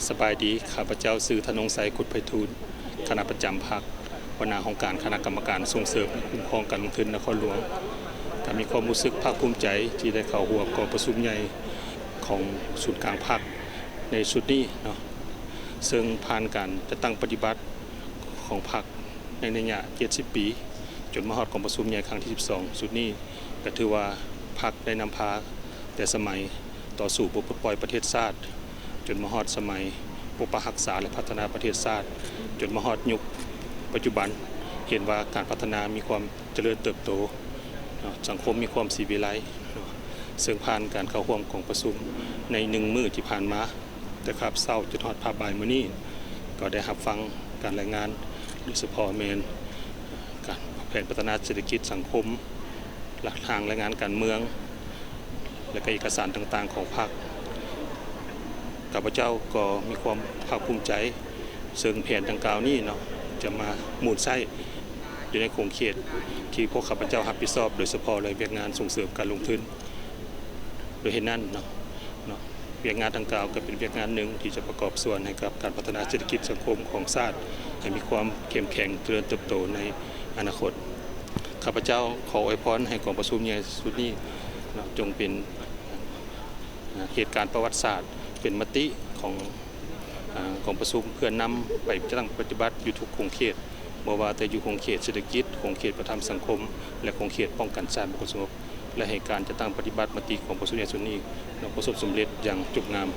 สบายดีข้าพเจ้าสื่อธนงไสยกุฎไพฑูรย์คณะประจำพรรคหัวหน้าองค์การคณะกรรมการส่งเสริมคุ้มครองการลงทุนนครหลวงก็มีความรู้สึกภาคภูมิใจที่ได้เข้าร่วมกองประชุมใหญ่ของศูนย์กลางพรรคในชุดนี้เนาะซึ่งผ่านการจัดตั้งปฏิบัติของพรรคในระยะ70 ปีจนมาฮอดกองประชุมใหญ่ครั้งที่12ชุดนี้ก็ถือว่าพรรคได้นำพาแต่สมัยต่อสู่ปลดปล่อยประเทศชาติจนมาฮอดสมัยปกปักรักษาและพัฒนาประเทศชาติจนมาฮอดยุคปัจจุบันเห็นว่าการพัฒนามีความเจริญเติบโตสังคมมีความสีวิไลซึ่งผ่านการเข้าร่วมของประชุมใน1 มื้อที่ผ่านมาแต่ครับเศร้าจนฮอดภาพบ่ายมื้อนี้ก็ได้รับฟังการรายงานโดยเฉพาะแม่นการแผนพัฒนาเศรษฐกิจสังคมหลักทางรายงานการเมืองและก็เอกสารต่างๆของพรรคข้าพเจ้าก็มีความภาคภูมิใจซึ่งแผนดังกล่าวนี้เนาะจะมาหมุนไส้อยู่ในโครงเขตที่พวกข้าพเจ้ารับผิดชอบโดยเฉพาะเลยเวียกงานส่งเสริมการลงทุนโดยเหตุนั้นเนาะเวียกงานดังกล่าวก็เป็นเวียกงานหนึ่งที่จะประกอบส่วนให้กับการพัฒนาเศรษฐกิจสังคมของชาติให้มีความเข้มแข็งเจริญเติบโตในอนาคตข้าพเจ้าขออวยพรให้กองประชุมใหญ่สุดนี้จงเป็นเหตุการณ์ประวัติศาสตร์เป็นมติของประชุมเพื่อนำไปตั้งปฏิบัติอยู่ทุกโครงเขตบ่ว่าแต่อยู่โครงเขตเศรษฐกิจโครงเขตประทำสังคมและโครงเขตป้องกันชาติบุคคลสงบและให้การจะตั้งปฏิบัติมติของประชุมใหญ่สุดนี้ประสบสำเร็จอย่างจบงาม